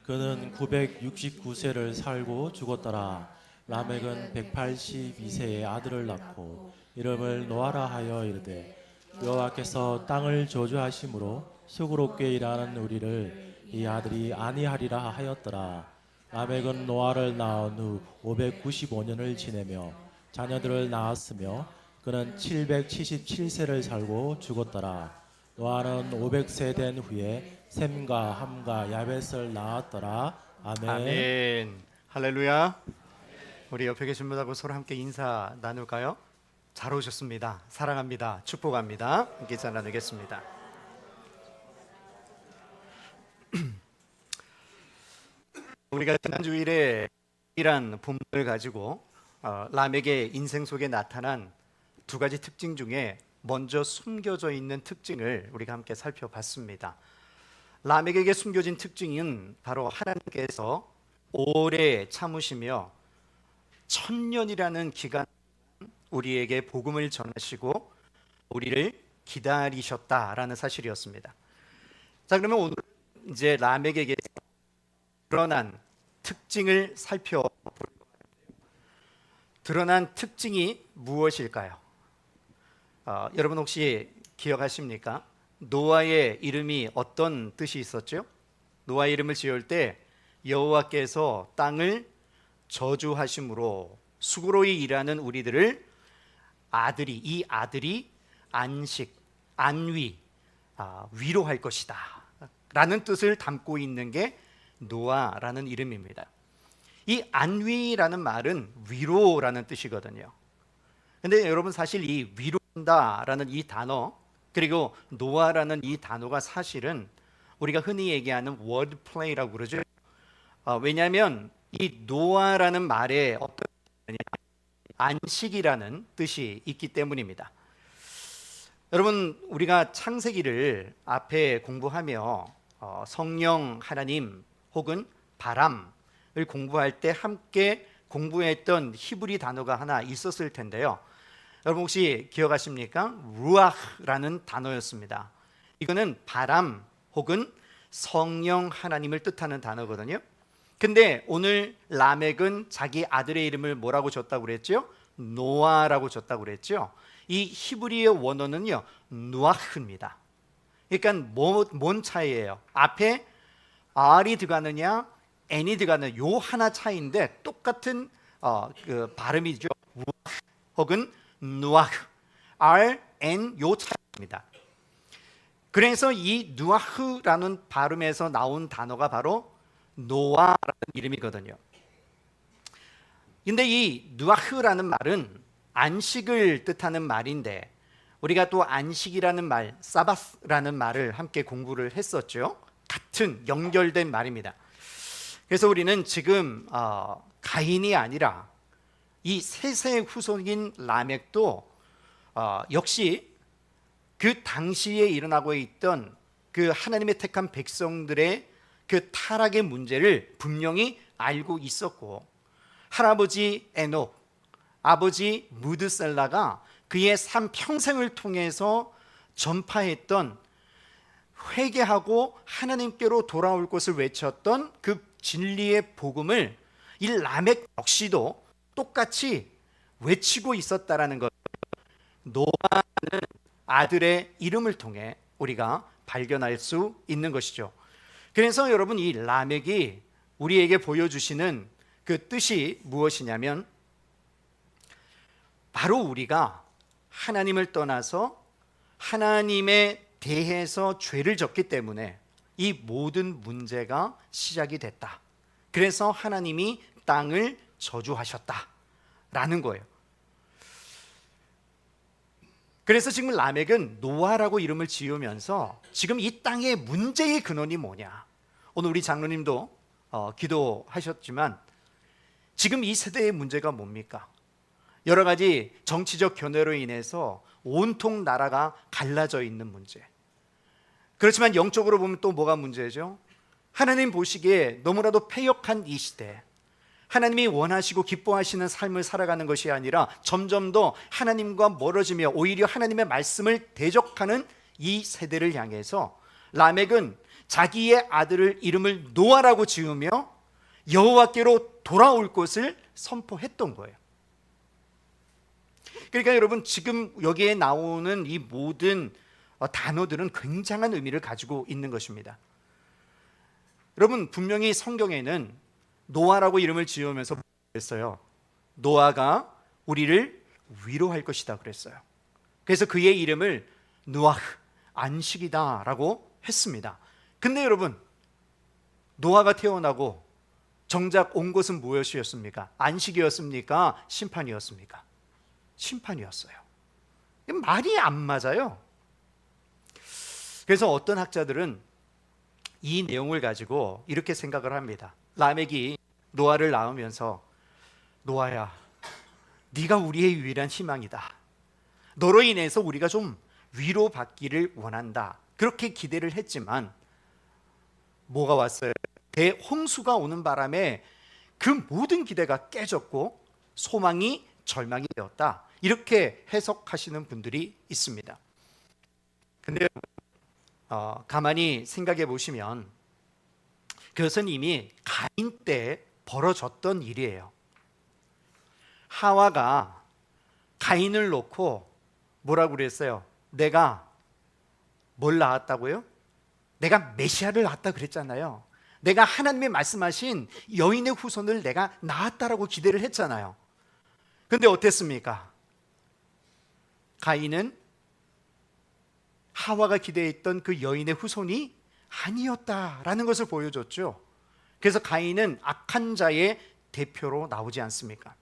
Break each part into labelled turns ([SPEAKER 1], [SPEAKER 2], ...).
[SPEAKER 1] 그는 969세를 살고 죽었더라. 라멕은 182세에 아들을 낳고 이름을 노아라 하여 이르되 여호와께서 땅을 저주하심으로 수고롭게 일하는 우리를 이 아들이 아니하리라 하였더라. 라멕은 노아를 낳은 후 595년을 지내며 자녀들을 낳았으며 그는 777세를 살고 죽었더라. 노아는 500세 된 후에 셈과 함과 야벳을 낳았더라. 아멘.
[SPEAKER 2] 아멘. 할렐루야. 우리 옆에 계신 분하고 서로 함께 인사 나눌까요? 잘 오셨습니다. 사랑합니다. 축복합니다. 함께 인사 나누겠습니다. 우리가 지난 주일에 이란 본문을 가지고 라멕의 인생 속에 나타난 두 가지 특징 중에 먼저 숨겨져 있는 특징을 우리가 함께 살펴봤습니다. 라멕에게 숨겨진 특징은 바로 하나님께서 오래 참으시며 1000년이라는 기간 우리에게 복음을 전하시고 우리를 기다리셨다라는 사실이었습니다. 자, 그러면 오늘 이제 라멕에게 드러난 특징을 살펴볼 거예요. 드러난 특징이 무엇일까요? 여러분 혹시 기억하십니까? 노아의 이름이 어떤 뜻이 있었죠? 노아의 이름을 지을 때 여호와께서 땅을 저주하심으로 수고로이 일하는 우리들을 이 아들이 안식, 안위, 위로할 것이다 라는 뜻을 담고 있는 게 노아라는 이름입니다. 이 안위라는 말은 위로라는 뜻이거든요. 근데 여러분 사실 이 위로한다라는 이 단어 그리고 노아라는 이 단어가 사실은 우리가 흔히 얘기하는 워드 플레이라고 그러죠. 왜냐하면 이 노아라는 말에 어떤 안식이라는 뜻이 있기 때문입니다. 여러분 우리가 창세기를 앞에 공부하며 성령 하나님 혹은 바람을 공부할 때 함께 공부했던 히브리 단어가 하나 있었을 텐데요. 여러분 혹시 기억하십니까? 루아흐라는 단어였습니다. 이거는 바람 혹은 성령 하나님을 뜻하는 단어거든요. 근데 오늘 라멕은 자기 아들의 이름을 뭐라고 줬다고 그랬죠? 노아라고 줬다고 그랬죠. 이 히브리의 원어는요 누아흐입니다. 그러니까 뭔 차이예요? 앞에 R이 들어가느냐 N이 들어가느냐 요 하나 차이인데 똑같은 그 발음이죠. 혹은 누아흐 R, N 요 차이입니다. 그래서 이 누아흐라는 발음에서 나온 단어가 바로 노아라는 이름이거든요. 근데 이 누아흐라는 말은 안식을 뜻하는 말인데 우리가 또 안식이라는 말, 사바스라는 말을 함께 공부를 했었죠. 같은 연결된 말입니다. 그래서 우리는 지금 가인이 아니라 이 셋의 후손인 라멕도 역시 그 당시에 일어나고 있던 그 하나님의 택한 백성들의 그 타락의 문제를 분명히 알고 있었고 할아버지 에녹, 아버지 무드셀라가 그의 삶 평생을 통해서 전파했던 회개하고 하나님께로 돌아올 것을 외쳤던 그 진리의 복음을 이 라멕 역시도 똑같이 외치고 있었다라는 것. 노아는 아들의 이름을 통해 우리가 발견할 수 있는 것이죠. 그래서 여러분 이 라멕이 우리에게 보여주시는 그 뜻이 무엇이냐면 바로 우리가 하나님을 떠나서 하나님에 대해서 죄를 졌기 때문에 이 모든 문제가 시작이 됐다. 그래서 하나님이 땅을 저주하셨다라는 거예요. 그래서 지금 라멕은 노아라고 이름을 지으면서 지금 이 땅의 문제의 근원이 뭐냐? 오늘 우리 장로님도 기도하셨지만 지금 이 세대의 문제가 뭡니까? 여러 가지 정치적 견해로 인해서 온통 나라가 갈라져 있는 문제. 그렇지만 영적으로 보면 또 뭐가 문제죠? 하나님 보시기에 너무나도 패역한 이 시대, 하나님이 원하시고 기뻐하시는 삶을 살아가는 것이 아니라 점점 더 하나님과 멀어지며 오히려 하나님의 말씀을 대적하는 이 세대를 향해서 라멕은 자기의 아들을 이름을 노아라고 지으며 여호와께로 돌아올 것을 선포했던 거예요. 그러니까 여러분, 지금 여기에 나오는 이 모든 단어들은 굉장한 의미를 가지고 있는 것입니다. 여러분, 분명히 성경에는 노아라고 이름을 지으면서 그랬어요. 노아가 우리를 위로할 것이다 그랬어요. 그래서 그의 이름을 누아흐, 안식이다 라고 했습니다. 근데 여러분, 노아가 태어나고 정작 온 것은 무엇이었습니까? 안식이었습니까? 심판이었습니까? 심판이었어요. 말이 안 맞아요. 그래서 어떤 학자들은 이 내용을 가지고 이렇게 생각을 합니다. 라멕이 노아를 낳으면서 노아야, 네가 우리의 유일한 희망이다. 너로 인해서 우리가 좀 위로받기를 원한다. 그렇게 기대를 했지만 뭐가 왔어요? 대홍수가 오는 바람에 그 모든 기대가 깨졌고 소망이 절망이 되었다. 이렇게 해석하시는 분들이 있습니다. 근데 가만히 생각해 보시면 그것은 이미 가인 때 벌어졌던 일이에요. 하와가 가인을 놓고 뭐라고 그랬어요? 내가 뭘 낳았다고요? 내가 메시아를 낳았다 그랬잖아요. 내가 하나님의 말씀하신 여인의 후손을 내가 낳았다라고 기대를 했잖아요. 근데 어땠습니까? 가인은 하와가 기대했던 그 여인의 후손이 아니었다라는 것을 보여줬죠. 그래서 가인은 악한 자의 대표로 나오지 않습니까?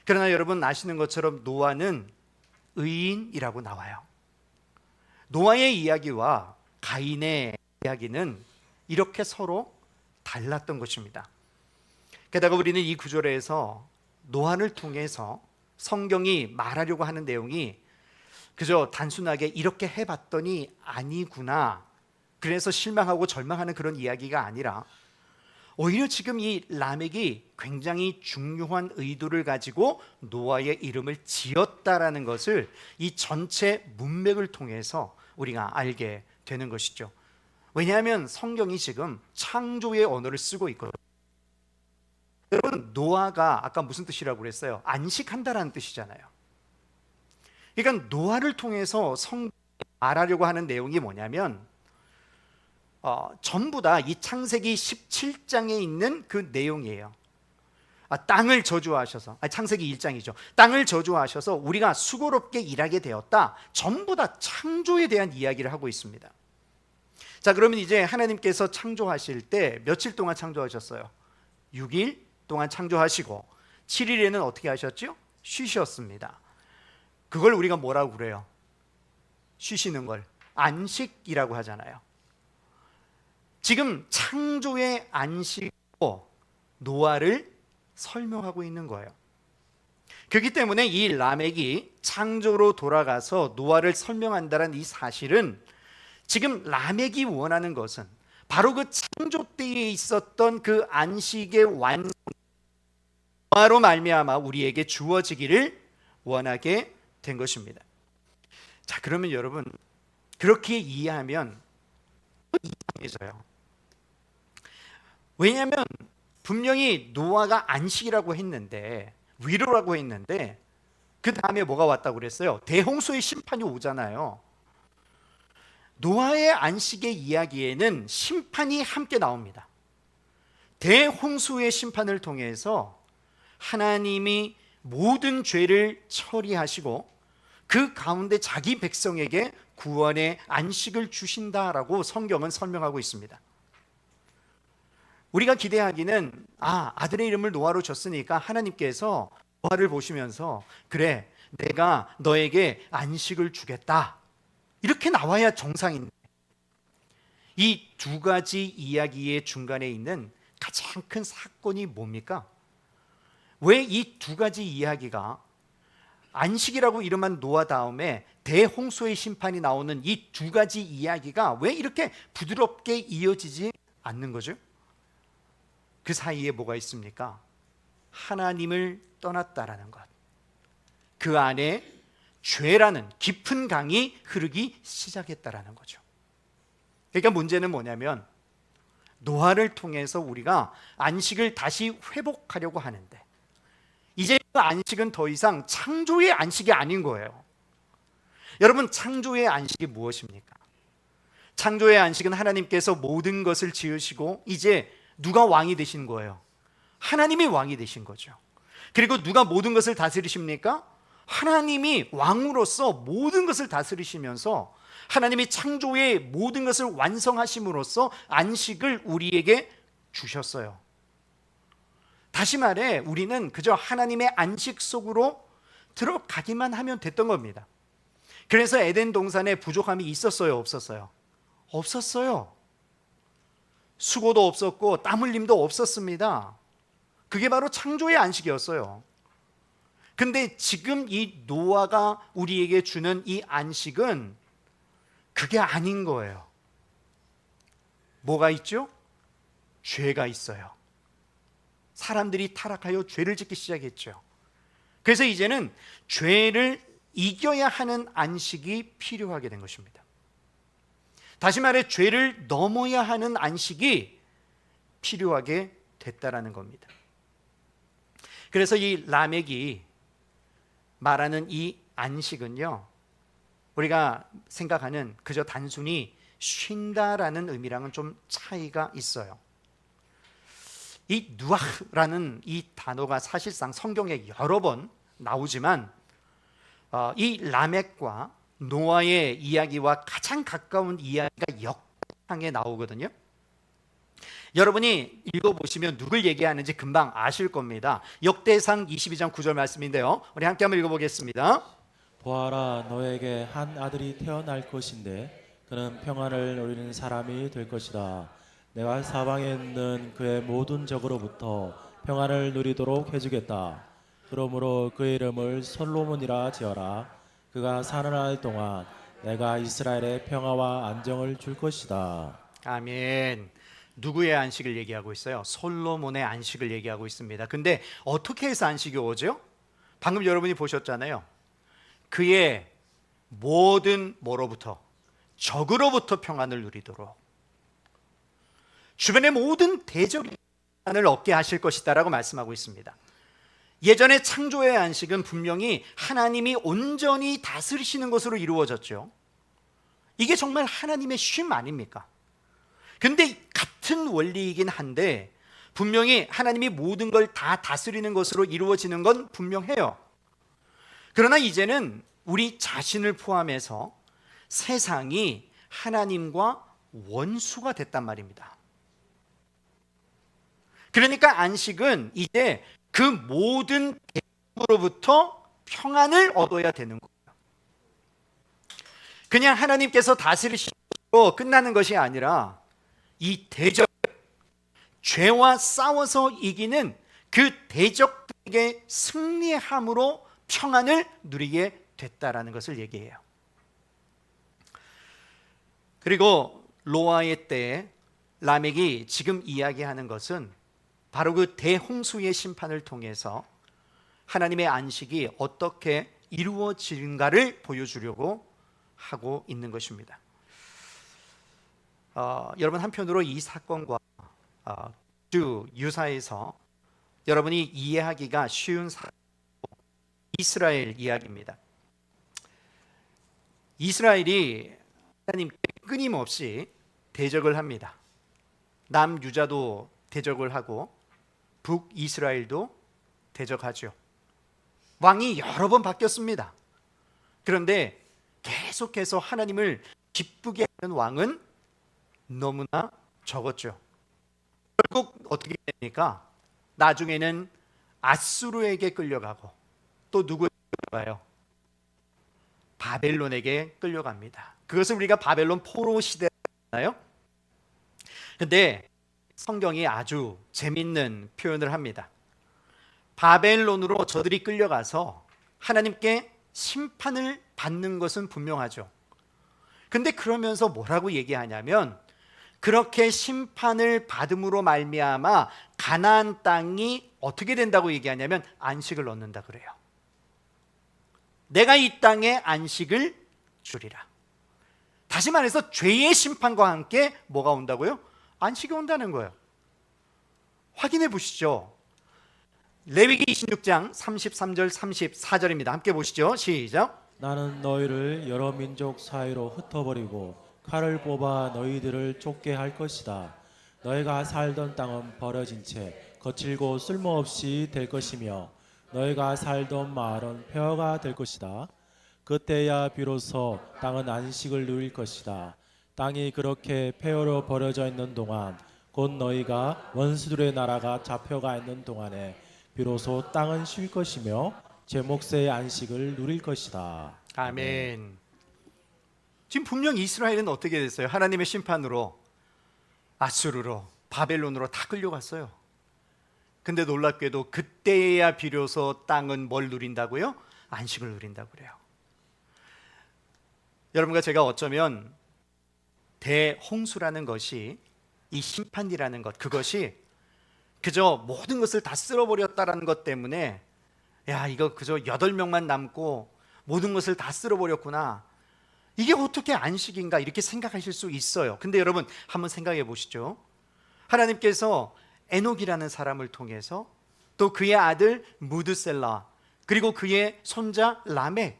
[SPEAKER 2] 그러나 여러분 아시는 것처럼 노아는 의인이라고 나와요. 노아의 이야기와 가인의 이야기는 이렇게 서로 달랐던 것입니다. 게다가 우리는 이 구절에서 노아를 통해서 성경이 말하려고 하는 내용이 그저 단순하게 이렇게 해봤더니 아니구나, 그래서 실망하고 절망하는 그런 이야기가 아니라 오히려 지금 이 라멕이 굉장히 중요한 의도를 가지고 노아의 이름을 지었다라는 것을 이 전체 문맥을 통해서 우리가 알게 되는 것이죠. 왜냐하면 성경이 지금 창조의 언어를 쓰고 있거든요. 여러분, 노아가 아까 무슨 뜻이라고 그랬어요? 안식한다라는 뜻이잖아요. 그러니까 노아를 통해서 성경이 말하려고 하는 내용이 뭐냐면 전부 다 이 창세기 17장에 있는 그 내용이에요. 땅을 저주하셔서, 창세기 1장이죠. 땅을 저주하셔서 우리가 수고롭게 일하게 되었다. 전부 다 창조에 대한 이야기를 하고 있습니다. 자, 그러면 이제 하나님께서 창조하실 때 며칠 동안 창조하셨어요? 6일 동안 창조하시고 7일에는 어떻게 하셨죠? 쉬셨습니다. 그걸 우리가 뭐라고 그래요? 쉬시는 걸 안식이라고 하잖아요. 지금 창조의 안식으로 노아를 설명하고 있는 거예요. 그렇기 때문에 이 라멕이 창조로 돌아가서 노아를 설명한다는 이 사실은 지금 라멕이 원하는 것은 바로 그 창조 때에 있었던 그 안식의 완성, 노아로 말미암아 우리에게 주어지기를 원하게 된 것입니다. 자, 그러면 여러분, 그렇게 이해하면 이상해져요. 왜냐하면 분명히 노아가 안식이라고 했는데, 위로라고 했는데, 그 다음에 뭐가 왔다고 그랬어요? 대홍수의 심판이 오잖아요. 노아의 안식의 이야기에는 심판이 함께 나옵니다. 대홍수의 심판을 통해서 하나님이 모든 죄를 처리하시고 그 가운데 자기 백성에게 구원의 안식을 주신다라고 성경은 설명하고 있습니다. 우리가 기대하기는 아들의 이름을 노아로 줬으니까 하나님께서 노아를 보시면서 그래, 내가 너에게 안식을 주겠다, 이렇게 나와야 정상인데, 이 두 가지 이야기의 중간에 있는 가장 큰 사건이 뭡니까? 왜 이 두 가지 이야기가 안식이라고 이름한 노아 다음에 대홍수의 심판이 나오는 이 두 가지 이야기가 왜 이렇게 부드럽게 이어지지 않는 거죠? 그 사이에 뭐가 있습니까? 하나님을 떠났다라는 것, 그 안에 죄라는 깊은 강이 흐르기 시작했다라는 거죠. 그러니까 문제는 뭐냐면 노아를 통해서 우리가 안식을 다시 회복하려고 하는데 이제 그 안식은 더 이상 창조의 안식이 아닌 거예요. 여러분, 창조의 안식이 무엇입니까? 창조의 안식은 하나님께서 모든 것을 지으시고 이제 누가 왕이 되신 거예요? 하나님이 왕이 되신 거죠. 그리고 누가 모든 것을 다스리십니까? 하나님이 왕으로서 모든 것을 다스리시면서 하나님이 창조의 모든 것을 완성하심으로써 안식을 우리에게 주셨어요. 다시 말해 우리는 그저 하나님의 안식 속으로 들어가기만 하면 됐던 겁니다. 그래서 에덴 동산에 부족함이 있었어요, 없었어요? 없었어요. 수고도 없었고 땀 흘림도 없었습니다. 그게 바로 창조의 안식이었어요. 근데 지금 이 노아가 우리에게 주는 이 안식은 그게 아닌 거예요. 뭐가 있죠? 죄가 있어요. 사람들이 타락하여 죄를 짓기 시작했죠. 그래서 이제는 죄를 이겨야 하는 안식이 필요하게 된 것입니다. 다시 말해 죄를 넘어야 하는 안식이 필요하게 됐다라는 겁니다. 그래서 이 라멕이 말하는 이 안식은요, 우리가 생각하는 그저 단순히 쉰다라는 의미랑은 좀 차이가 있어요. 이 누아라는 이 단어가 사실상 성경에 여러 번 나오지만 이 라멕과 노아의 이야기와 가장 가까운 이야기가 역상에 나오거든요. 여러분이 읽어보시면 누굴 얘기하는지 금방 아실 겁니다. 역대상 22장 9절 말씀인데요, 우리 함께 한번 읽어보겠습니다.
[SPEAKER 1] 보아라, 너에게 한 아들이 태어날 것인데 그는 평안을 누리는 사람이 될 것이다. 내가 사방에 있는 그의 모든 적으로부터 평안을 누리도록 해주겠다. 그러므로 그의 이름을 솔로몬이라 지어라. 그가 사는 날 동안 내가 이스라엘에 평화와 안정을 줄 것이다.
[SPEAKER 2] 아멘. 누구의 안식을 얘기하고 있어요? 솔로몬의 안식을 얘기하고 있습니다. 근데 어떻게 해서 안식이 오죠? 방금 여러분이 보셨잖아요. 그의 모든 뭐로부터? 적으로부터 평안을 누리도록, 주변의 모든 대적이 평안을 얻게 하실 것이다라고 말씀하고 있습니다. 예전에 창조의 안식은 분명히 하나님이 온전히 다스리시는 것으로 이루어졌죠. 이게 정말 하나님의 쉼 아닙니까? 근데 같은 원리이긴 한데 분명히 하나님이 모든 걸 다 다스리는 것으로 이루어지는 건 분명해요. 그러나 이제는 우리 자신을 포함해서 세상이 하나님과 원수가 됐단 말입니다. 그러니까 안식은 이제 그 모든 대적으로부터 평안을 얻어야 되는 거예요. 그냥 하나님께서 다스리시고 끝나는 것이 아니라 이 대적, 죄와 싸워서 이기는 그 대적에게 승리함으로 평안을 누리게 됐다라는 것을 얘기해요. 그리고 노아의 때에 라멕이 지금 이야기하는 것은 바로 그 대홍수의 심판을 통해서 하나님의 안식이 어떻게 이루어지는가를 보여주려고 하고 있는 것입니다. 여러분, 한편으로 이 사건과 아주 유사해서 여러분이 이해하기가 쉬운 이스라엘 이야기입니다. 이스라엘이 하나님께 끊임없이 대적을 합니다. 남유다도 대적을 하고 북이스라엘도 대적하죠. 왕이 여러 번 바뀌었습니다. 그런데 계속해서 하나님을 기쁘게 하는 왕은 너무나 적었죠. 결국 어떻게 됩니까? 나중에는 아수르에게 끌려가고 또 누구에게 끌려가요? 바벨론에게 끌려갑니다. 그것을 우리가 바벨론 포로 시대잖아요. 근데 성경이 아주 재밌는 표현을 합니다. 바벨론으로 저들이 끌려가서 하나님께 심판을 받는 것은 분명하죠. 근데 그러면서 뭐라고 얘기하냐면 그렇게 심판을 받음으로 말미암아 가나안 땅이 어떻게 된다고 얘기하냐면 안식을 얻는다 그래요. 내가 이 땅에 안식을 주리라. 다시 말해서 죄의 심판과 함께 뭐가 온다고요? 안식이 온다는 거예요. 확인해 보시죠. 레위기 26장 33절 34절입니다. 함께 보시죠. 시작.
[SPEAKER 1] 나는 너희를 여러 민족 사이로 흩어버리고 칼을 뽑아 너희들을 쫓게 할 것이다. 너희가 살던 땅은 버려진 채 거칠고 쓸모없이 될 것이며 너희가 살던 마을은 폐허가 될 것이다. 그때야 비로소 땅은 안식을 누릴 것이다. 땅이 그렇게 폐허로 버려져 있는 동안 곧 너희가 원수들의 나라가 잡혀가 있는 동안에 비로소 땅은 쉴 것이며 제 몫의 안식을 누릴 것이다.
[SPEAKER 2] 아멘. 지금 분명 이스라엘은 어떻게 됐어요? 하나님의 심판으로 아수르로 바벨론으로 다 끌려갔어요. 근데 놀랍게도 그때야 비로소 땅은 뭘 누린다고요? 안식을 누린다고 그래요. 여러분과 제가 어쩌면 대홍수라는 것이, 이 심판이라는 것, 그것이 그저 모든 것을 다 쓸어버렸다라는 것 때문에 야, 이거 그저 8명만 남고 모든 것을 다 쓸어버렸구나, 이게 어떻게 안식인가, 이렇게 생각하실 수 있어요. 근데 여러분 한번 생각해 보시죠. 하나님께서 에녹이라는 사람을 통해서, 또 그의 아들 무드셀라, 그리고 그의 손자 라멕,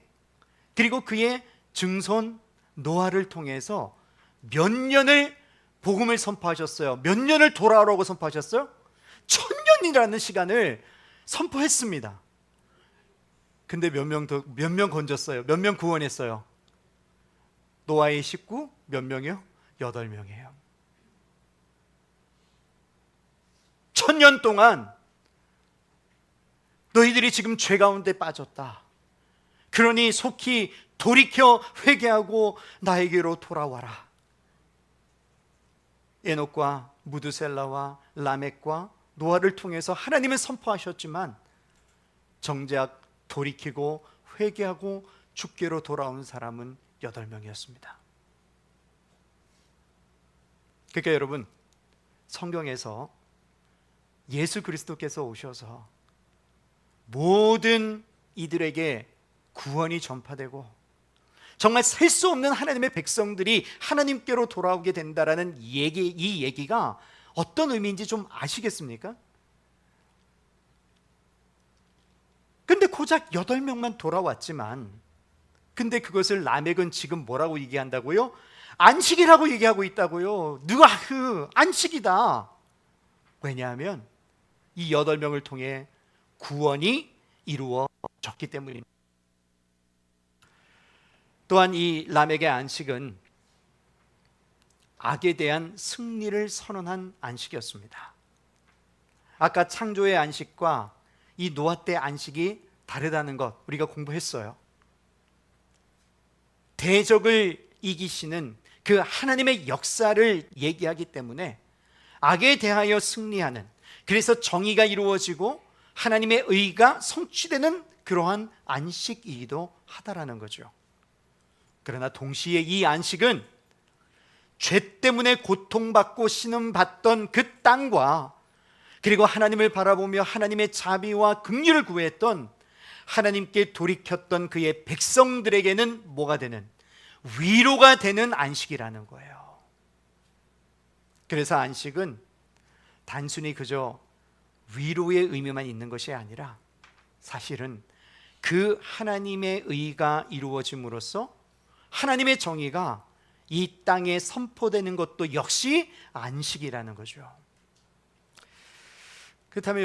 [SPEAKER 2] 그리고 그의 증손 노아를 통해서 몇 년을 복음을 선포하셨어요. 몇 년을 돌아오라고 선포하셨어요? 1000년이라는 시간을 선포했습니다. 근데 몇 명 건졌어요? 몇 명 구원했어요? 노아의 식구 몇 명이요? 8명이에요. 1000년 동안 너희들이 지금 죄 가운데 빠졌다. 그러니 속히 돌이켜 회개하고 나에게로 돌아와라. 에녹과 무드셀라와 라멕과 노아를 통해서 하나님은 선포하셨지만 정작 돌이키고 회개하고 주께로 돌아온 사람은 8명이었습니다. 그러니까 여러분, 성경에서 예수 그리스도께서 오셔서 모든 이들에게 구원이 전파되고 정말 셀 수 없는 하나님의 백성들이 하나님께로 돌아오게 된다라는 이 얘기가 어떤 의미인지 좀 아시겠습니까? 근데 고작 8명만 돌아왔지만, 근데 그것을 라멕은 지금 뭐라고 얘기한다고요? 안식이라고 얘기하고 있다고요. 누가 그 안식이다. 왜냐하면 이 8명을 통해 구원이 이루어졌기 때문입니다. 또한 이 라멕의 안식은 악에 대한 승리를 선언한 안식이었습니다. 아까 창조의 안식과 이 노아 때 안식이 다르다는 것 우리가 공부했어요. 대적을 이기시는 그 하나님의 역사를 얘기하기 때문에 악에 대하여 승리하는, 그래서 정의가 이루어지고 하나님의 의가 성취되는 그러한 안식이기도 하다라는 거죠. 그러나 동시에 이 안식은 죄 때문에 고통받고 신음받던 그 땅과, 그리고 하나님을 바라보며 하나님의 자비와 긍휼을 구했던, 하나님께 돌이켰던 그의 백성들에게는 뭐가 되는, 위로가 되는 안식이라는 거예요. 그래서 안식은 단순히 그저 위로의 의미만 있는 것이 아니라 사실은 그 하나님의 의가 이루어짐으로써 하나님의 정의가 이 땅에 선포되는 것도 역시 안식이라는 거죠. 그렇다면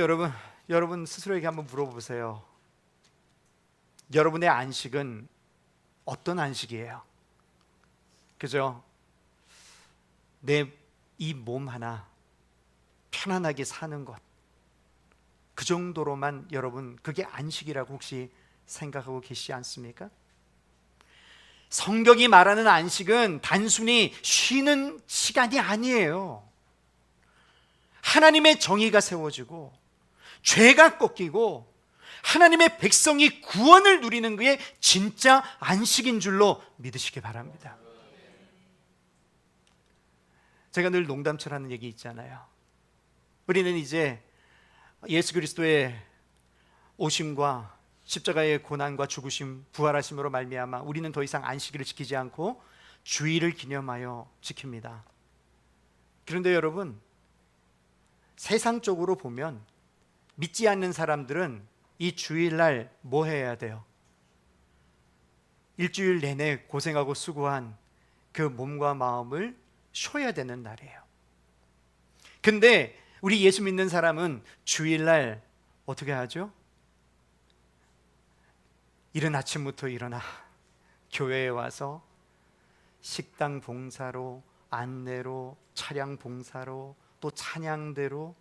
[SPEAKER 2] 여러분 스스로에게 한번 물어보세요. 여러분의 안식은 어떤 안식이에요? 그죠? 내 이 몸 하나 편안하게 사는 것, 그 정도로만 여러분 그게 안식이라고 혹시 생각하고 계시지 않습니까? 성경이 말하는 안식은 단순히 쉬는 시간이 아니에요. 하나님의 정의가 세워지고 죄가 꺾이고 하나님의 백성이 구원을 누리는 그의 진짜 안식인 줄로 믿으시기 바랍니다. 제가 늘 농담처럼 하는 얘기 있잖아요. 우리는 이제 예수 그리스도의 오심과 십자가의 고난과 죽으심, 부활하심으로 말미암아 우리는 더 이상 안식일을 지키지 않고 주일을 기념하여 지킵니다. 그런데 여러분, 세상적으로 보면 믿지 않는 사람들은 이 주일날 뭐 해야 돼요? 일주일 내내 고생하고 수고한 그 몸과 마음을 쉬어야 되는 날이에요. 근데 우리 예수 믿는 사람은 주일날 어떻게 하죠? 이른 아침부터 일어나 교회에 와서 식당 봉사로, 안내로, 차량 봉사로, 또 찬양대로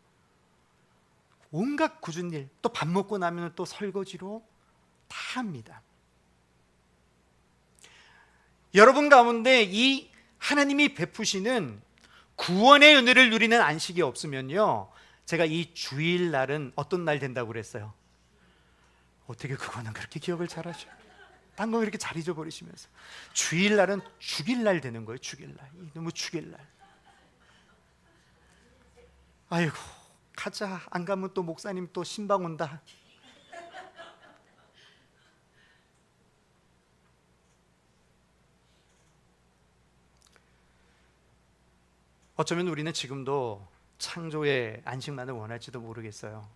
[SPEAKER 2] 온갖 굳은 일, 또 밥 먹고 나면 또 설거지로 다 합니다. 여러분 가운데 이 하나님이 베푸시는 구원의 은혜를 누리는 안식이 없으면요, 제가 이 주일날은 어떤 날 된다고 그랬어요? 어떻게 그거는 그렇게 기억을 잘하셔? 딴 거 이렇게 잘 잊어버리시면서 주일날은 죽일날 되는 거예요. 죽일날. 너무 죽일날. 아이고, 가자. 안 가면 또 목사님 또 신방 온다. 어쩌면 우리는 지금도 창조의 안식만을 원할지도 모르겠어요.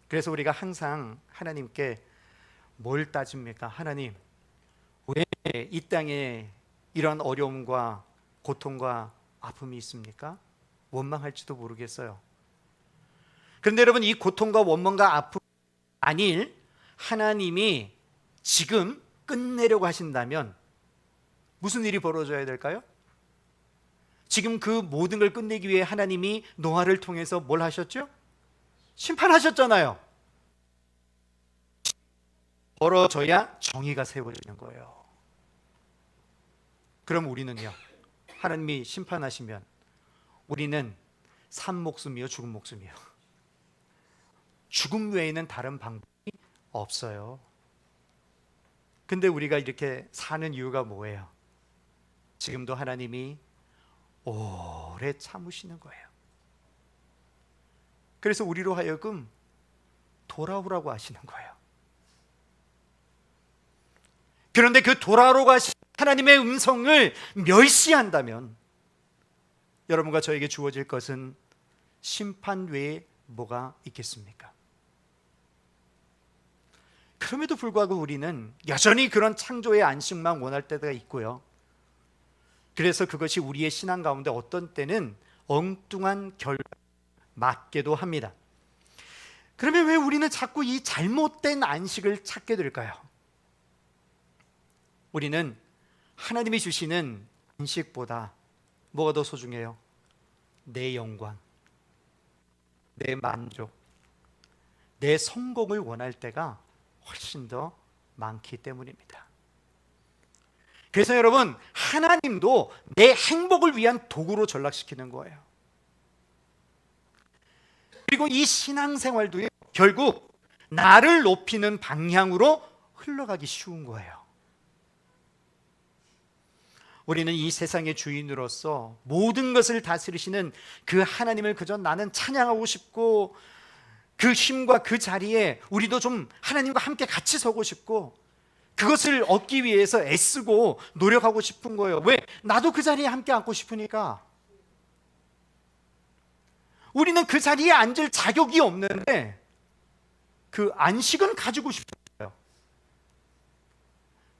[SPEAKER 2] 그래서 우리가 항상 하나님께 뭘 따집니까? 하나님, 왜 이 땅에 이런 어려움과 고통과 아픔이 있습니까? 원망할지도 모르겠어요. 그런데 여러분, 이 고통과 원망과 아픔 아닐 하나님이 지금 끝내려고 하신다면 무슨 일이 벌어져야 될까요? 지금 그 모든 걸 끝내기 위해 하나님이 노아를 통해서 뭘 하셨죠? 심판하셨잖아요. 벌어져야 정의가 세워지는 거예요. 그럼 우리는요, 하나님이 심판하시면 우리는 산 목숨이요, 죽은 목숨이요. 죽음 외에는 다른 방법이 없어요. 근데 우리가 이렇게 사는 이유가 뭐예요? 지금도 하나님이 오래 참으시는 거예요. 그래서 우리로 하여금 돌아오라고 하시는 거예요. 그런데 그 돌아오라고 하신 하나님의 음성을 멸시한다면 여러분과 저에게 주어질 것은 심판 외에 뭐가 있겠습니까? 그럼에도 불구하고 우리는 여전히 그런 창조의 안식만 원할 때가 있고요. 그래서 그것이 우리의 신앙 가운데 어떤 때는 엉뚱한 결과를 맞게도 합니다. 그러면 왜 우리는 자꾸 이 잘못된 안식을 찾게 될까요? 우리는 하나님이 주시는 안식보다 뭐가 더 소중해요? 내 영광, 내 만족, 내 성공을 원할 때가 훨씬 더 많기 때문입니다. 그래서 여러분, 하나님도 내 행복을 위한 도구로 전락시키는 거예요. 그리고 이 신앙생활도요, 결국 나를 높이는 방향으로 흘러가기 쉬운 거예요. 우리는 이 세상의 주인으로서 모든 것을 다스리시는 그 하나님을 그저 나는 찬양하고 싶고, 그 힘과 그 자리에 우리도 좀 하나님과 함께 같이 서고 싶고, 그것을 얻기 위해서 애쓰고 노력하고 싶은 거예요. 왜? 나도 그 자리에 함께 앉고 싶으니까. 우리는 그 자리에 앉을 자격이 없는데 그 안식은 가지고 싶어요.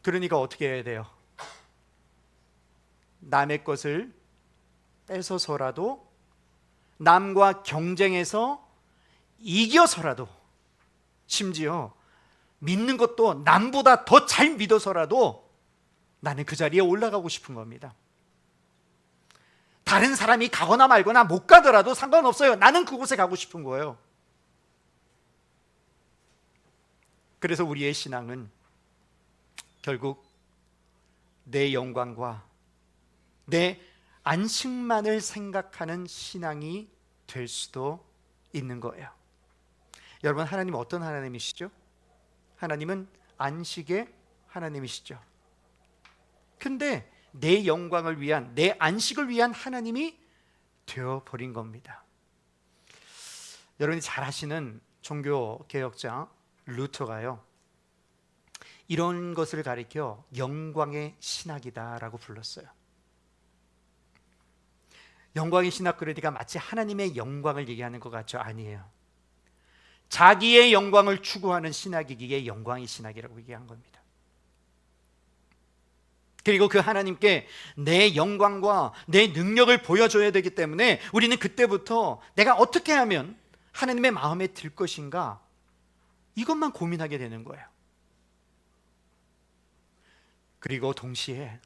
[SPEAKER 2] 그러니까 어떻게 해야 돼요? 남의 것을 뺏어서라도, 남과 경쟁해서 이겨서라도, 심지어 믿는 것도 남보다 더 잘 믿어서라도 나는 그 자리에 올라가고 싶은 겁니다. 다른 사람이 가거나 말거나 못 가더라도 상관없어요. 나는 그곳에 가고 싶은 거예요. 그래서 우리의 신앙은 결국 내 영광과 내 안식만을 생각하는 신앙이 될 수도 있는 거예요. 여러분, 하나님은 어떤 하나님이시죠? 하나님은 안식의 하나님이시죠. 근데 내 영광을 위한, 내 안식을 위한 하나님이 되어버린 겁니다. 여러분이 잘 아시는 종교개혁자 루터가요, 이런 것을 가리켜 영광의 신학이다라고 불렀어요. 영광의 신학 그러니까 마치 하나님의 영광을 얘기하는 것 같죠? 아니에요. 자기의 영광을 추구하는 신학이기에 영광의 신학이라고 얘기한 겁니다. 그리고 그 하나님께 내 영광과 내 능력을 보여줘야 되기 때문에 우리는 그때부터 내가 어떻게 하면 하나님의 마음에 들 것인가, 이것만 고민하게 되는 거예요. 그리고 동시에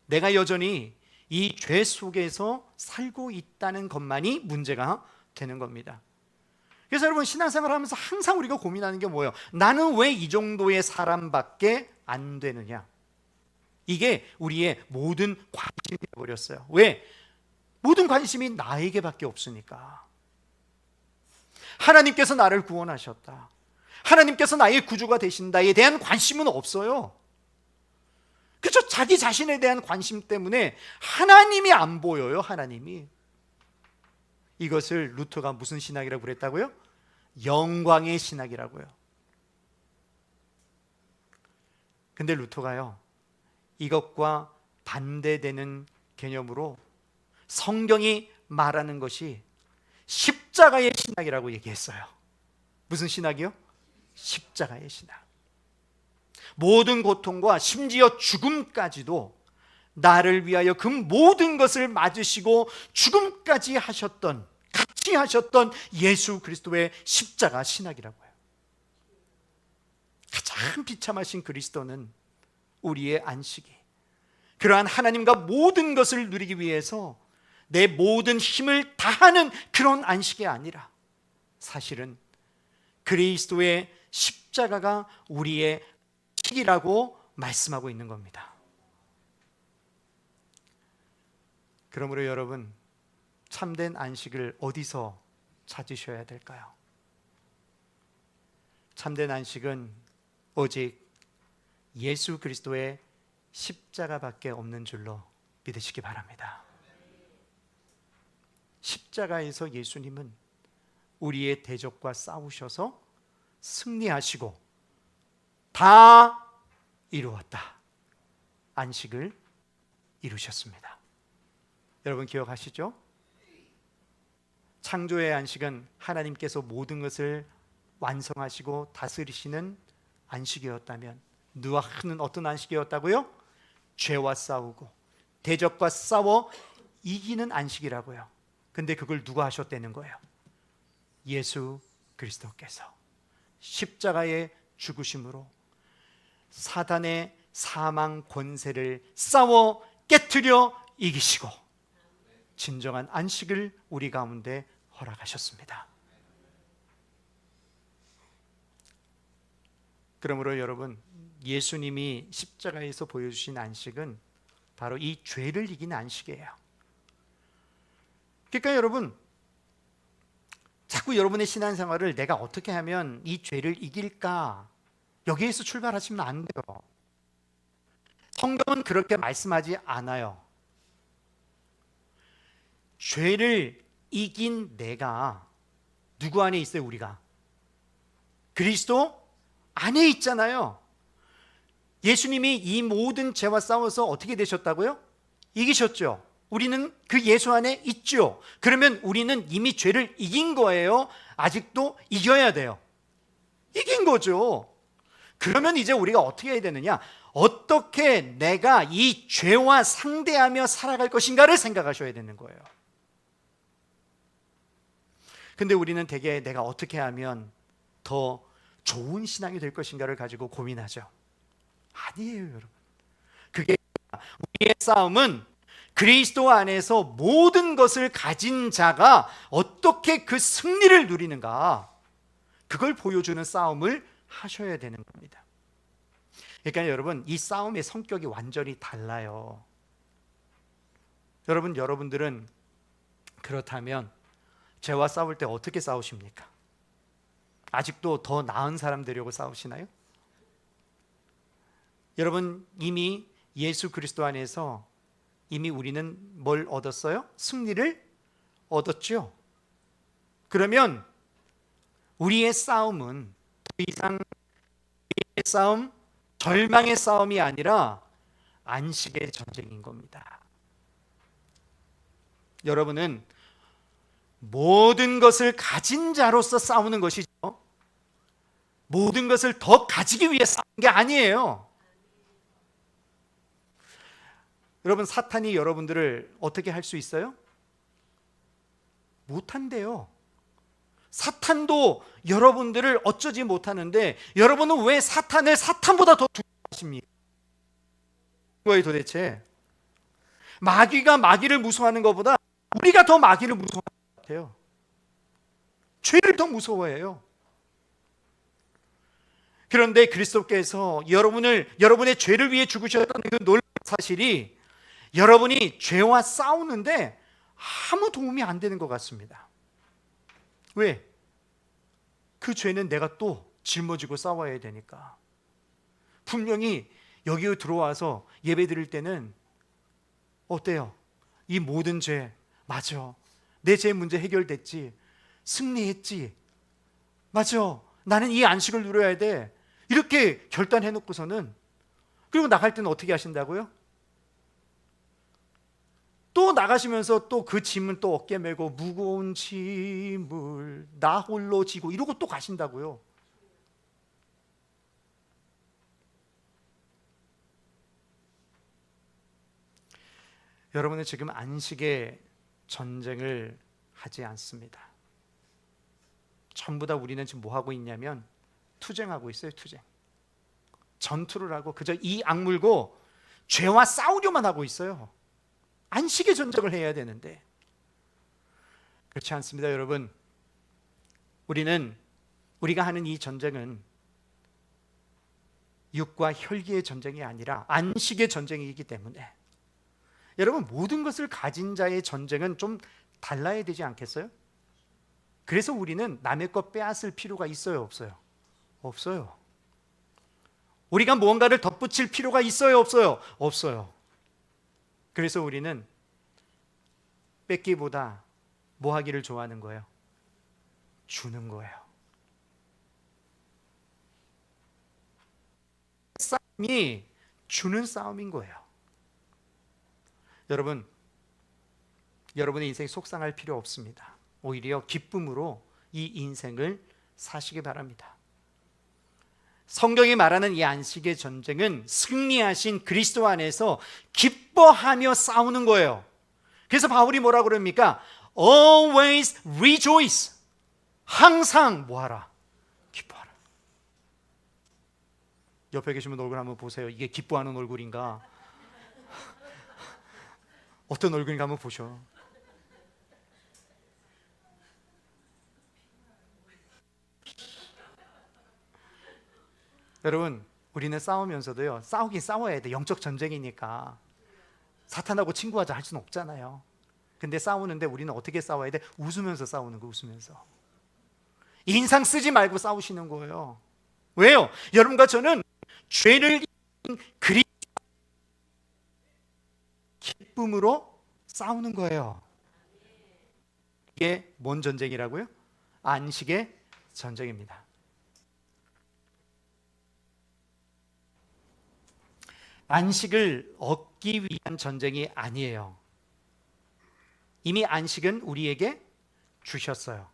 [SPEAKER 2] 내가 여전히 이 죄 속에서 살고 있다는 것만이 문제가 되는 겁니다. 그래서 여러분, 신앙생활 하면서 항상 우리가 고민하는 게 뭐예요? 나는 왜 이 정도의 사람밖에 안 되느냐? 이게 우리의 모든 관심이 되어버렸어요. 왜? 모든 관심이 나에게밖에 없으니까. 하나님께서 나를 구원하셨다, 하나님께서 나의 구주가 되신다에 대한 관심은 없어요. 그렇죠? 자기 자신에 대한 관심 때문에 하나님이 안 보여요. 하나님이. 이것을 루터가 무슨 신학이라고 그랬다고요? 영광의 신학이라고요. 근데 루터가요, 이것과 반대되는 개념으로 성경이 말하는 것이 십자가의 신학이라고 얘기했어요. 무슨 신학이요? 십자가의 신학. 모든 고통과 심지어 죽음까지도 나를 위하여 그 모든 것을 맞으시고 죽음까지 하셨던, 같이 하셨던 예수 그리스도의 십자가 신학이라고 해요. 가장 비참하신 그리스도는 우리의 안식이, 그러한 하나님과 모든 것을 누리기 위해서 내 모든 힘을 다하는 그런 안식이 아니라 사실은 그리스도의 십자가가 우리의 안식이라고 말씀하고 있는 겁니다. 그러므로 여러분, 참된 안식을 어디서 찾으셔야 될까요? 참된 안식은 오직 예수 그리스도의 십자가밖에 없는 줄로 믿으시기 바랍니다. 십자가에서 예수님은 우리의 대적과 싸우셔서 승리하시고 다 이루었다, 안식을 이루셨습니다. 여러분 기억하시죠? 창조의 안식은 하나님께서 모든 것을 완성하시고 다스리시는 안식이었다면, 느와흐는 어떤 안식이었다고요? 죄와 싸우고 대적과 싸워 이기는 안식이라고요. 근데 그걸 누가 하셨다는 거예요? 예수 그리스도께서 십자가의 죽으심으로 사단의 사망 권세를 싸워 깨트려 이기시고 진정한 안식을 우리 가운데 허락하셨습니다. 그러므로 여러분, 예수님이 십자가에서 보여주신 안식은 바로 이 죄를 이기는 안식이에요. 그러니까 여러분, 자꾸 여러분의 신앙생활을 내가 어떻게 하면 이 죄를 이길까, 여기에서 출발하시면 안 돼요. 성경은 그렇게 말씀하지 않아요. 죄를 이긴 내가 누구 안에 있어요? 우리가 그리스도 안에 있잖아요. 예수님이 이 모든 죄와 싸워서 어떻게 되셨다고요? 이기셨죠. 우리는 그 예수 안에 있죠. 그러면 우리는 이미 죄를 이긴 거예요? 아직도 이겨야 돼요? 이긴 거죠. 그러면 이제 우리가 어떻게 해야 되느냐? 어떻게 내가 이 죄와 상대하며 살아갈 것인가를 생각하셔야 되는 거예요. 근데 우리는 대개 내가 어떻게 하면 더 좋은 신앙이 될 것인가를 가지고 고민하죠. 아니에요, 여러분. 그게 우리의 싸움은 그리스도 안에서 모든 것을 가진 자가 어떻게 그 승리를 누리는가, 그걸 보여주는 싸움을 하셔야 되는 겁니다. 그러니까 여러분, 이 싸움의 성격이 완전히 달라요. 여러분들은 그렇다면 죄와 싸울 때 어떻게 싸우십니까? 아직도 더 나은 사람 되려고 싸우시나요? 여러분, 이미 예수 그리스도 안에서 이미 우리는 뭘 얻었어요? 승리를 얻었죠. 그러면 우리의 싸움은 더 이상 우리의 싸움, 절망의 싸움이 아니라 안식의 전쟁인 겁니다. 여러분은 모든 것을 가진 자로서 싸우는 것이죠. 모든 것을 더 가지기 위해 싸우는 게 아니에요. 여러분, 사탄이 여러분들을 어떻게 할 수 있어요? 못한대요. 사탄도 여러분들을 어쩌지 못하는데 여러분은 왜 사탄을 사탄보다 더 두려워하십니까? 거예요 도대체. 마귀가 마귀를 무서워하는 것보다 우리가 더 마귀를 무서워하는 것 같아요. 죄를 더 무서워해요. 그런데 그리스도께서 여러분의 죄를 위해 죽으셨다는 그 놀라운 사실이 여러분이 죄와 싸우는데 아무 도움이 안 되는 것 같습니다. 왜? 그 죄는 내가 또 짊어지고 싸워야 되니까. 분명히 여기 들어와서 예배 드릴 때는 어때요? 이 모든 죄, 맞아. 내 죄 문제 해결됐지. 승리했지. 맞아. 나는 이 안식을 누려야 돼. 이렇게 결단해 놓고서는 그리고 나갈 때는 어떻게 하신다고요? 또 나가시면서 또 그 짐을 또 어깨 메고 무거운 짐을 나 홀로 지고 이러고 또 가신다고요. 여러분은 지금 안식의 전쟁을 하지 않습니다. 전부 다 우리는 지금 뭐 하고 있냐면 투쟁하고 있어요. 투쟁. 전투를 하고 그저 이 악물고 죄와 싸우려만 하고 있어요. 안식의 전쟁을 해야 되는데 그렇지 않습니다. 여러분, 우리가 하는 이 전쟁은 육과 혈기의 전쟁이 아니라 안식의 전쟁이기 때문에 여러분, 모든 것을 가진 자의 전쟁은 좀 달라야 되지 않겠어요? 그래서 우리는 남의 것 빼앗을 필요가 있어요, 없어요? 없어요. 우리가 무언가를 덧붙일 필요가 있어요, 없어요? 없어요. 그래서 우리는 뺏기보다 뭐 하기를 좋아하는 거예요? 주는 거예요. 싸움이 주는 싸움인 거예요. 여러분, 여러분의 인생 속상할 필요 없습니다. 오히려 기쁨으로 이 인생을 사시기 바랍니다. 성경이 말하는 이 안식의 전쟁은 승리하신 그리스도 안에서 기뻐하며 싸우는 거예요. 그래서 바울이 뭐라고 그럽니까? Always rejoice. 항상 뭐하라? 기뻐하라. 옆에 계신 분 얼굴 한번 보세요. 이게 기뻐하는 얼굴인가? 어떤 얼굴인가 한번 보셔. 여러분, 우리는 싸우면서도요, 싸우긴 싸워야 돼. 영적 전쟁이니까. 사탄하고 친구하자 할 수는 없잖아요. 근데 싸우는데 우리는 어떻게 싸워야 돼? 웃으면서 싸우는 거, 웃으면서. 인상 쓰지 말고 싸우시는 거예요. 왜요? 여러분과 저는 죄를 이긴 그리스도 기쁨으로 싸우는 거예요. 이게 뭔 전쟁이라고요? 안식의 전쟁입니다. 안식을 얻기 위한 전쟁이 아니에요. 이미 안식은 우리에게 주셨어요.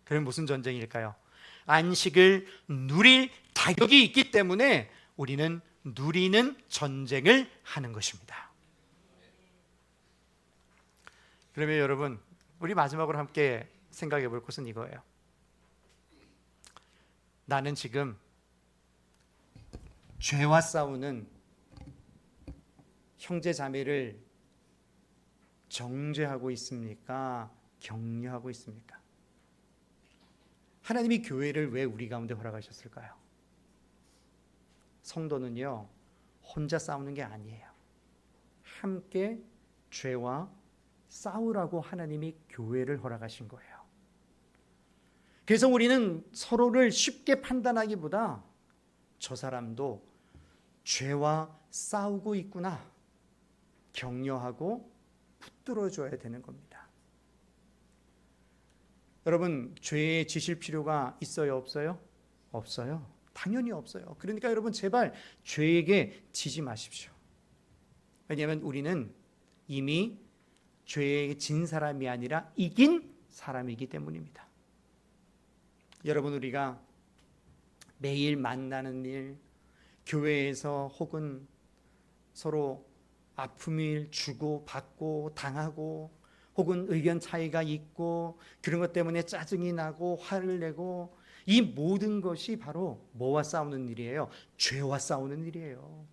[SPEAKER 2] 그럼 무슨 전쟁일까요? 안식을 누릴 자격이 있기 때문에 우리는 누리는 전쟁을 하는 것입니다. 그러면 여러분, 우리 마지막으로 함께 생각해 볼 것은 이거예요. 나는 지금 죄와 싸우는 형제 자매를 정죄하고 있습니까? 격려하고 있습니까? 하나님이 교회를 왜 우리 가운데 허락하셨을까요? 성도는요, 혼자 싸우는 게 아니에요. 함께 죄와 싸우라고 하나님이 교회를 허락하신 거예요. 그래서 우리는 서로를 쉽게 판단하기보다 저 사람도 죄와 싸우고 있구나, 격려하고 붙들어줘야 되는 겁니다. 여러분, 죄에 지실 필요가 있어요, 없어요? 없어요. 당연히 없어요. 그러니까 여러분, 제발 죄에게 지지 마십시오. 왜냐하면 우리는 이미 죄에 진 사람이 아니라 이긴 사람이기 때문입니다. 여러분, 우리가 매일 만나는 일, 교회에서 혹은 서로 아픔을 주고 받고 당하고 혹은 의견 차이가 있고 그런 것 때문에 짜증이 나고 화를 내고, 이 모든 것이 바로 뭐와 싸우는 일이에요? 죄와 싸우는 일이에요.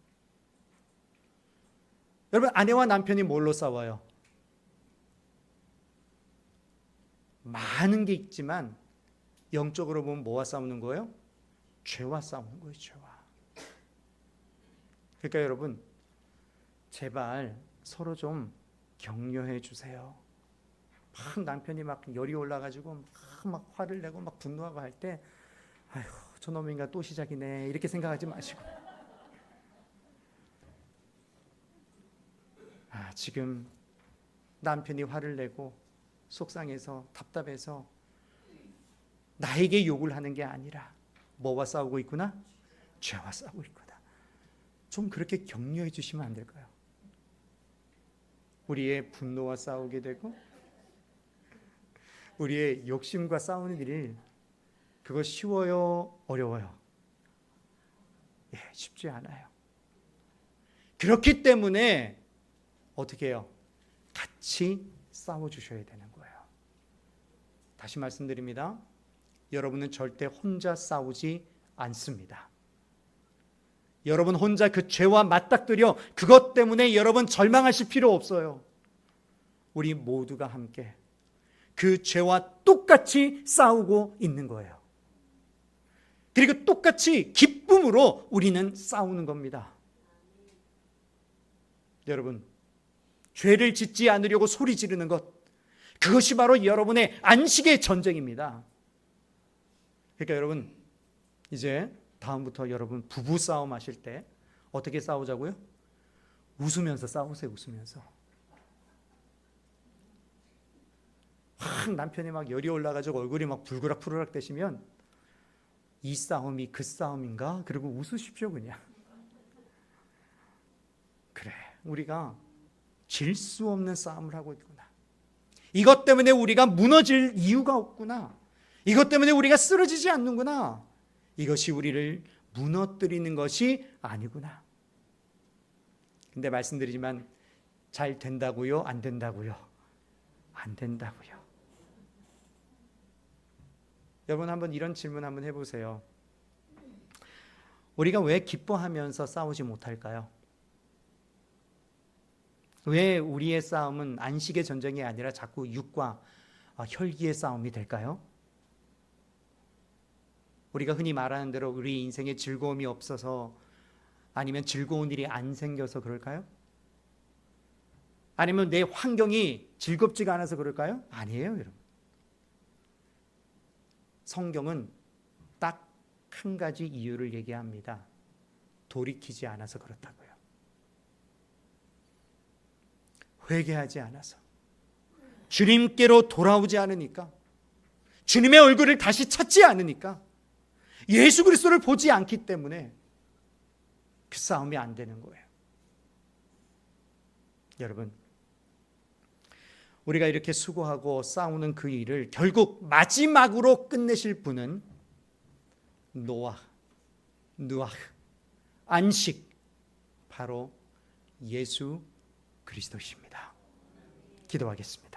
[SPEAKER 2] 여러분, 아내와 남편이 뭘로 싸워요? 많은 게 있지만 영적으로 보면 뭐와 싸우는 거예요? 죄와 싸우는 거예요. 죄와. 그러니까 여러분, 제발 서로 좀 격려해 주세요. 막 남편이 막 열이 올라가지고 막 화를 내고 막 분노하고 할 때, 아휴, 저놈인가 또 시작이네, 이렇게 생각하지 마시고, 지금 남편이 화를 내고 속상해서 답답해서 나에게 욕을 하는 게 아니라 뭐와 싸우고 있구나? 죄와 싸우고 있구나. 좀 그렇게 격려해 주시면 안 될까요? 우리의 분노와 싸우게 되고 우리의 욕심과 싸우는 일이, 그거 쉬워요? 어려워요? 쉽지 않아요. 그렇기 때문에 어떻게 해요? 같이 싸워주셔야 되는 거예요. 다시 말씀드립니다. 여러분은 절대 혼자 싸우지 않습니다. 여러분 혼자 그 죄와 맞닥뜨려 그것 때문에 여러분 절망하실 필요 없어요. 우리 모두가 함께 그 죄와 똑같이 싸우고 있는 거예요. 그리고 똑같이 기쁨으로 우리는 싸우는 겁니다. 여러분, 죄를 짓지 않으려고 소리 지르는 것, 그것이 바로 여러분의 안식의 전쟁입니다. 그러니까 여러분, 이제 다음부터 여러분 부부 싸움 하실 때 어떻게 싸우자고요? 웃으면서 싸우세요. 웃으면서. 확 남편이 막 열이 올라가지고 얼굴이 막 불그락 푸르락 되시면, 이 싸움이 그 싸움인가? 그리고 웃으십시오 그냥. 그래, 우리가 질 수 없는 싸움을 하고 있구나. 이것 때문에 우리가 무너질 이유가 없구나. 이것 때문에 우리가 쓰러지지 않는구나. 이것이 우리를 무너뜨리는 것이 아니구나. 근데 말씀드리지만 잘 된다고요? 안 된다고요? 안 된다고요. 여러분, 한번 이런 질문 한번 해보세요. 우리가 왜 기뻐하면서 싸우지 못할까요? 왜 우리의 싸움은 안식의 전쟁이 아니라 자꾸 육과 혈기의 싸움이 될까요? 우리가 흔히 말하는 대로 우리 인생에 즐거움이 없어서, 아니면 즐거운 일이 안 생겨서 그럴까요? 아니면 내 환경이 즐겁지가 않아서 그럴까요? 아니에요, 여러분. 성경은 딱 한 가지 이유를 얘기합니다. 돌이키지 않아서 그렇다고요. 회개하지 않아서, 주님께로 돌아오지 않으니까, 주님의 얼굴을 다시 찾지 않으니까, 예수 그리스도를 보지 않기 때문에 그 싸움이 안 되는 거예요. 여러분, 우리가 이렇게 수고하고 싸우는 그 일을 결국 마지막으로 끝내실 분은 노아, 안식, 바로 예수 그리스도십니다. 기도하겠습니다.